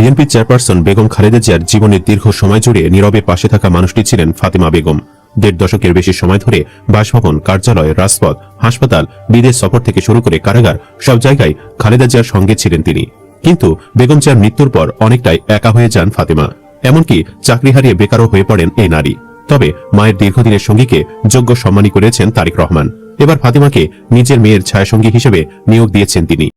BNP chairperson Begum Khaleda জিয়ার জীবনের দীর্ঘ সময় জুড়ে নীরবে পাশে থাকা মানুষটি ছিলেন ফাতেমা বেগম। ১.৫ দশকের বেশি সময় ধরে বাসভবন, কার্যালয়, রাজপথ, হাসপাতাল, বিদেশ সফর থেকে শুরু করে কারাগার সব জায়গায় খালেদা জিয়ার সঙ্গে ছিলেন তিনি। কিন্তু বেগম জিয়ার মৃত্যুর পর অনেকটাই একা হয়ে যান ফাতেমা। এমনকি চাকরি হারিয়ে বেকারও হয়ে পড়েন এই নারী। তবে মায়ের দীর্ঘদিনের সঙ্গীকে যোগ্য সম্মানী করেছেন তারেক রহমান। এবার ফাতেমাকে নিজের মেয়ের ছায়াসঙ্গী হিসেবে নিয়োগ দিয়েছেন তিনি।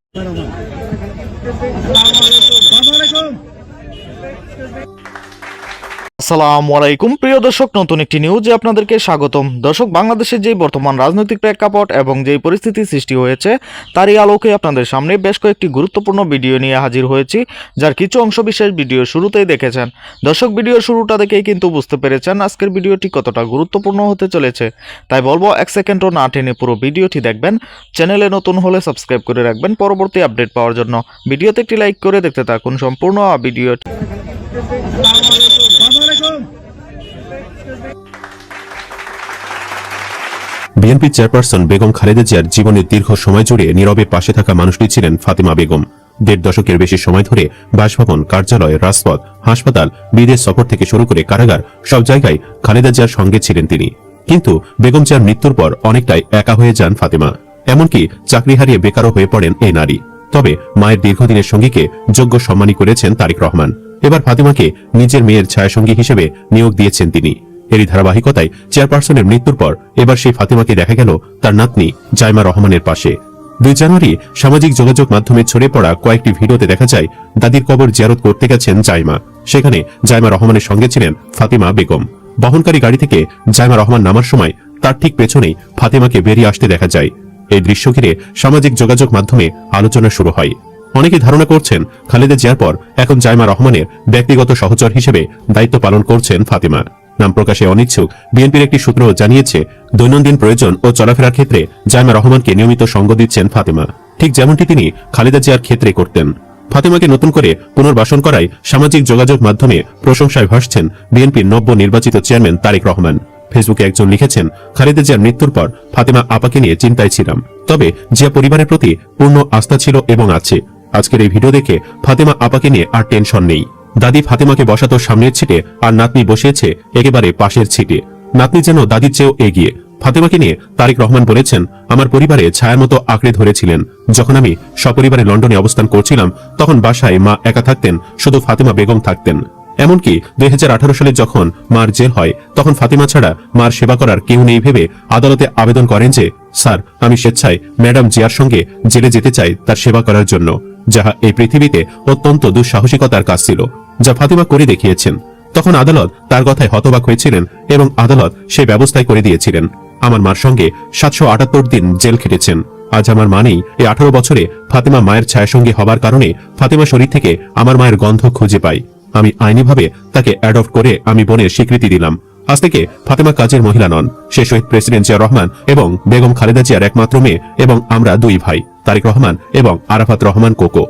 আসসালামু আলাইকুম প্রিয় দর্শক, নতুন একটি নিউজে আপনাদেরকে স্বাগতম। দর্শক, বাংলাদেশের যে বর্তমান রাজনৈতিক প্রেক্ষাপট এবং যেই পরিস্থিতি সৃষ্টি হয়েছে তারই আলোকে আপনাদের সামনে বেশ কয়েকটি গুরুত্বপূর্ণ ভিডিও নিয়ে হাজির হয়েছি, যার কিছু অংশ বিশেষ ভিডিও শুরুতেই দেখেছেন। দর্শক, ভিডিওর শুরুটা দেখেই কিন্তু বুঝতে পেরেছেন আজকের ভিডিওটি কতটা গুরুত্বপূর্ণ হতে চলেছে। তাই বলবো, 1 সেকেন্ডও না টেনে পুরো ভিডিওটি দেখবেন। চ্যানেলে নতুন হলে সাবস্ক্রাইব করে রাখবেন পরবর্তী আপডেট পাওয়ার জন্য। ভিডিওতে একটি লাইক করে দেখতে থাকুন সম্পূর্ণ ভিডিওটি। বিএনপি চেয়ারপারসন বেগম খালেদা জিয়ার জীবনের দীর্ঘ সময় জুড়ে নীরবে পাশে থাকা মানুষটি ছিলেন ফাতেমা বেগম। ১.৫ দশকের বেশি সময় ধরে বাসভবন, কার্যালয়, রাজপথ, হাসপাতাল, বিদেশ সফর থেকে শুরু করে কারাগার সব জায়গায় খালেদা জিয়ার সঙ্গে ছিলেন তিনি। কিন্তু বেগম জিয়ার মৃত্যুর পর অনেকটাই একা হয়ে যান ফাতেমা। এমনকি চাকরি হারিয়ে বেকারও হয়ে পড়েন এই নারী। তবে মায়ের দীর্ঘদিনের সঙ্গীকে যোগ্য সম্মানী করেছেন তারেক রহমান। এবার ফাতেমাকে নিজের মেয়ের ছায়াসঙ্গী হিসেবে নিয়োগ দিয়েছেন তিনি। এরই ধারাবাহিকতায় চেয়ারপারসনের মৃত্যুর পর এবার সেই ফাতেমাকে দেখা গেল তার নাতনি জাইমা রহমানের পাশে। ২ জানুয়ারি সামাজিক যোগাযোগ মাধ্যমে ছড়িয়ে পড়া কয়েকটি ভিডিওতে দেখা যায় দাদির কবর জিয়ারত করতে গেছেন জাইমা। সেখানে জাইমা রহমানের সঙ্গে ছিলেন ফাতেমা বেগম। বহনকারী গাড়ি থেকে জাইমা রহমান নামার সময় তার ঠিক পেছনেই ফাতেমাকে বেরিয়ে আসতে দেখা যায়। এই দৃশ্য ঘিরে সামাজিক যোগাযোগ মাধ্যমে আলোচনা শুরু হয়। অনেকে ধারণা করছেন খালেদা জিয়ার পর এখন জাইমা রহমানের ব্যক্তিগত সহচর হিসেবে দায়িত্ব পালন করছেন ফাতেমা। নাম প্রকাশে অনিচ্ছুক বিএনপির একটি সূত্র জানিয়েছে, দৈনন্দিন প্রয়োজন ও চলাফেরার ক্ষেত্রে জাইমা রহমানকে নিয়মিত সঙ্গ দিচ্ছেন ফাতেমা, ঠিক যেমনটি তিনি খালেদা জিয়ার ক্ষেত্রে করতেন। ফাতেমাকে নতুন করে পুনর্বাসন করায় সামাজিক যোগাযোগ মাধ্যমে প্রশংসায় ভাসছেন বিএনপির নব্য নির্বাচিত চেয়ারম্যান তারেক রহমান। ফেসবুকে একজন লিখেছেন, খালেদা জিয়ার মৃত্যুর পর ফাতেমা আপাকে নিয়ে চিন্তায় ছিলাম, তবে জিয়া পরিবারের প্রতি পূর্ণ আস্থা ছিল এবং আছে। আজকের এই ভিডিও দেখে ফাতেমা আপাকে নিয়ে আর টেনশন নেই। দাদি ফাতেমাকে বসাতো সামনের ছিটে, আর নাতনি বসিয়েছে একেবারে পাশের ছিটে। নাতনি যেন দাদির চেয়েও এগিয়ে। ফাতেমাকে নিয়ে তারেক রহমান বলেছেন, আমার পরিবারে ছায়ার মতো আঁকড়ে ধরেছিলেন। যখন আমি সপরিবারে লন্ডনে অবস্থান করছিলাম তখন বাসায় মা একা থাকতেন, শুধু ফাতেমা বেগম থাকতেন। এমনকি ২০১৮ সালে যখন মার জেল হয় তখন ফাতেমা ছাড়া মার সেবা করার কেউ নেই ভেবে আদালতে আবেদন করেন যে, স্যার, আমি স্বেচ্ছায় ম্যাডাম জিয়ার সঙ্গে জেলে যেতে চাই তার সেবা করার জন্য, যাহা এই পৃথিবীতে অত্যন্ত দুঃসাহসিকতার কাজ ছিল, যা ফাতেমা করে দেখিয়েছেন। তখন আদালত তার কথায় হতবাক হয়েছিলেন এবং আদালত সেই ব্যবস্থাই করে দিয়েছিলেন। আমার মার সঙ্গে ৭৭৮ দিন জেল খেটেছেন। আজ আমার মা নেই। এই ১৮ বছরে ফাতেমা মায়ের ছায়াসঙ্গী হবার কারণে ফাতেমা শরীর থেকে আমার মায়ের গন্ধ খুঁজে পাই। আমি আইনিভাবে তাকে অ্যাডপ্ট করে আমি বোনের স্বীকৃতি দিলাম। আজ থেকে ফাতেমা কাজের মহিলা নন, সে শহীদ প্রেসিডেন্ট জিয়া রহমান এবং বেগম খালেদা জিয়ার একমাত্র মেয়ে এবং আমরা 2 ভাই, তারেক রহমান এবং আরাফাত রহমান কোকো।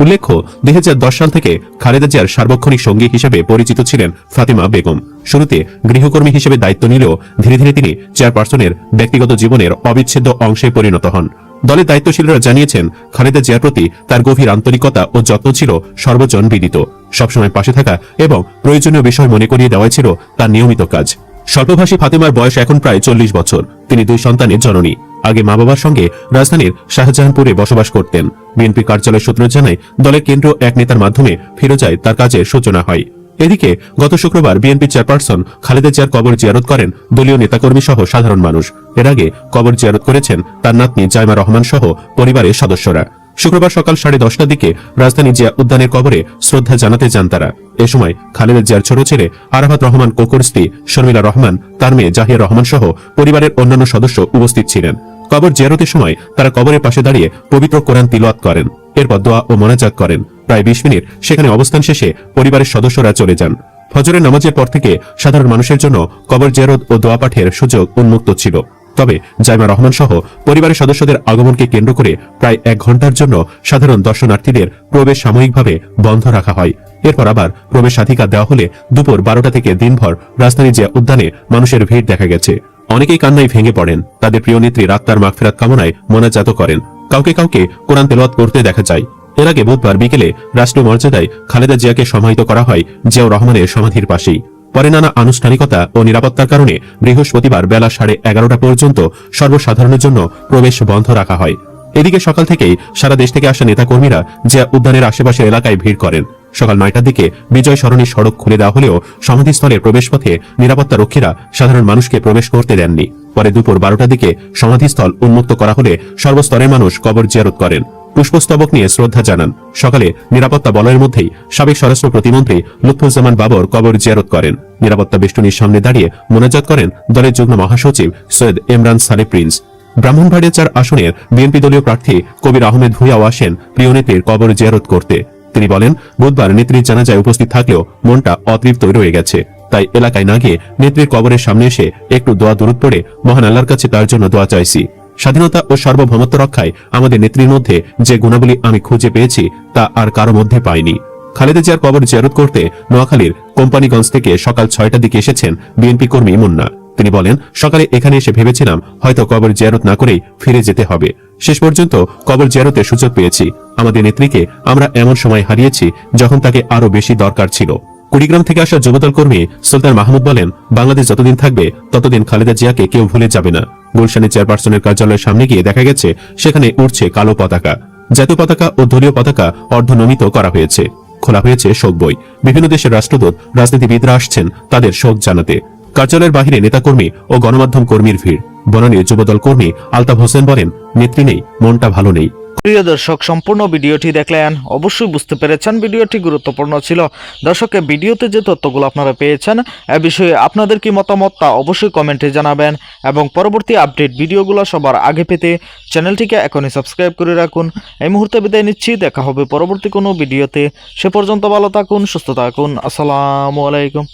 উল্লেখ্য, ২০১০ সাল থেকে খালেদা জিয়ার সার্বক্ষণিক সঙ্গী হিসেবে পরিচিত ছিলেন ফাতেমা বেগম। শুরুতে গৃহকর্মী হিসেবে দায়িত্ব নিলেও ধীরে ধীরে তিনি চেয়ারপারসনের ব্যক্তিগত জীবনের অবিচ্ছেদ্য অংশে পরিণত হন। দলের দায়িত্বশীলরা জানিয়েছেন, খালেদা জিয়ার প্রতি তার গভীর আন্তরিকতা ও যত্ন ছিল সর্বজন বিদিত। সবসময় পাশে থাকা এবং প্রয়োজনীয় বিষয় মনে করিয়ে দেওয়াই ছিল তার নিয়মিত কাজ। স্বল্পভাষী ফাতেমার বয়স এখন প্রায় 40 বছর। তিনি 2 সন্তানের জননী। আগে মা বাবার সঙ্গে রাজধানীর শাহজাহানপুরে বসবাস করতেন। বিএনপি কার্যালয় সূত্র জানায়, দলের কেন্দ্রীয় এক নেতার মাধ্যমে ফিরোজায় তার কাজের সূচনা হয়। এদিকে গত শুক্রবার বিএনপি চেয়ারপারসন খালেদা জিয়ার কবর জিয়ারত করেন দলীয় নেতাকর্মী সহ সাধারণ মানুষ। এর আগে কবর জিয়ারত করেছেন তার নাতনি জাইমা রহমান সহ পরিবারের সদস্যরা। শুক্রবার সকাল 10:30টার দিকে রাজধানী জিয়া উদ্যানের কবরে শ্রদ্ধা জানাতে যান তারা। এ সময় খালেদা জিয়ার ছোট ছেলে আরাফাত রহমান কোকোর স্ত্রী শর্মিলা রহমান, তার মেয়ে জাহিয়া রহমান সহ পরিবারের অন্যান্য সদস্য উপস্থিত ছিলেন। কবর জিয়ারতের সময় তারা কবরের পাশে দাঁড়িয়ে পবিত্র কোরআন তিলাওয়াত করেন। এরপর দোয়া ও মোনাজাত করেন। প্রায় 20 মিনিট সেখানে অবস্থান শেষে পরিবারের সদস্যরা চলে যান। ফজরের নামাজের পর থেকে সাধারণ মানুষের জন্য কবর জিয়ারত ও দোয়া পাঠের সুযোগ উন্মুক্ত ছিল। তবে জাইমা রহমান সহ পরিবারের সদস্যদের আগমনকে কেন্দ্র করে প্রায় 1 ঘন্টার জন্য সাধারণ দর্শনার্থীদের প্রবেশ সাময়িকভাবে বন্ধ রাখা হয়। এরপর আবার প্রবেশাধিকার দেওয়া হলে দুপুর 12টা থেকে দিনভর রাজধানী জিয়া উদ্যানে মানুষের ভিড় দেখা গেছে। অনেকেই কান্নায় ভেঙে পড়েন। তাদের প্রিয় নেত্রীর আত্মার মাগফিরাত কামনায় মোনাজাত করেন। কাউকে কাউকে কোরআন তেলাওয়াত করতে দেখা যায়। এর আগে বুধবার বিকেলে রাষ্ট্রীয় মর্যাদায় খালেদা জিয়াকে সমাহিত করা হয় জিয়াউর রহমানের সমাধির পাশেই। পরে নানা আনুষ্ঠানিকতা ও নিরাপত্তার কারণে বৃহস্পতিবার বেলা 11:30 পর্যন্ত সর্বসাধারণের জন্য প্রবেশ বন্ধ রাখা হয়। এদিকে সকাল থেকেই সারা দেশ থেকে আসা নেতাকর্মীরা জিয়া উদ্যানের আশেপাশের এলাকায় ভিড় করেন। সকাল 9টার দিকে বিজয় সরণি সড়ক খুলে দেওয়া হলেও সমাধিস্থলের প্রবেশপথে নিরাপত্তা রক্ষীরা সাধারণ মানুষকে প্রবেশ করতে দেননি। পরে দুপুর 12টার দিকে সমাধিস্থল উন্মুক্ত করা হলে সর্বস্তরের মানুষ কবর জিয়ারত করেন, পুষ্পস্তবক নিয়ে শ্রদ্ধা জানান। সকালে নিরাপত্তা বলয়ের মধ্যেই সাবেক স্বরাষ্ট্র প্রতিমন্ত্রী লুৎফুজ্জামান বাবর কবর জিয়ারত করেন। নিরাপত্তা বেষ্টনীর সামনে দাঁড়িয়ে মোনাজাত করেন দলের যুগ্ম মহাসচিব সৈয়দ ইমরান সালে প্রিন্স। ব্রাহ্মণবাড়িয়া 4 আসনের বিএনপি দলীয় প্রার্থী কবির আহমেদ ভূঁইয়াও আসেন প্রিয় নেত্রীর কবর জিয়ারত করতে। তিনি বলেন, বুধবার নেত্রীর জানাজায় উপস্থিত থাকলেও মনটা অতৃপ্তই রয়ে গেছে, তাই এলাকায় না গিয়ে নেত্রীর কবরের সামনে এসে একটু দোয়া দুরূদ পড়ে মহান আল্লাহর কাছে তার জন্য দোয়া চাইছি। স্বাধীনতা ও সার্বভৌমত্ব রক্ষায় আমাদের নেত্রীর মধ্যে যে গুণাবলী আমি খুঁজে পেয়েছি তা আর কারো মধ্যে পাইনি। খালেদা জিয়ার কবর জিয়ারত করতে নোয়াখালীর কোম্পানিগঞ্জ থেকে সকাল 6টার দিকে এসেছেন বিএনপি কর্মী মুন্না। তিনি বলেন, সকালে এখানে এসে ভেবেছিলাম হয়তো কবর জিয়ারত না করেই ফিরে যেতে হবে। শেষ পর্যন্ত কবর জিয়ারতের সুযোগ পেয়েছি। আমাদের নেত্রীকে আমরা এমন সময় হারিয়েছি যখন তাকে আরো বেশি দরকার ছিল। কুড়িগ্রাম থেকে আসা যুবদল কর্মী সুলতান মাহমুদ বলেন, বাংলাদেশ যতদিন থাকবে ততদিন খালেদা জিয়াকে কেউ ভুলে যাবে না। গুলশানে চেয়ারপারসনের কার্যালয়ের সামনে গিয়ে দেখা গেছে সেখানে উঠছে কালো পতাকা। জাতীয় পতাকা ও দলীয় পতাকা অর্ধনমিত করা হয়েছে। খোলা হয়েছে শোক বই। বিভিন্ন দেশের রাষ্ট্রদূত, রাজনীতিবিদরা আসছেন তাদের শোক জানাতে। কার্যালয়ের বাহিরে নেতাকর্মী ও গণমাধ্যম কর্মীর ভিড়। বনানীর যুবদল কর্মী আলতাফ হোসেন বলেন, নেত্রী নেই, মনটা ভালো নেই। প্রিয় দর্শক, সম্পূর্ণ ভিডিওটি দেখলেন, অবশ্যই বুঝতে পেরেছেন ভিডিওটি গুরুত্বপূর্ণ ছিল। দর্শক, ভিডিওতে যে তথ্যগুলো আপনারা পেয়েছেন এ বিষয়ে আপনাদের কি মতামত তা অবশ্যই কমেন্টে জানাবেন এবং পরবর্তী আপডেট ভিডিওগুলো সবার আগে পেতে চ্যানেলটিকে এখনই সাবস্ক্রাইব করে রাখুন। এই মুহূর্তে বিদায় নিচ্ছি, দেখা হবে পরবর্তী কোনো ভিডিওতে। সে পর্যন্ত ভালো থাকুন, সুস্থ থাকুন। আসসালামু আলাইকুম।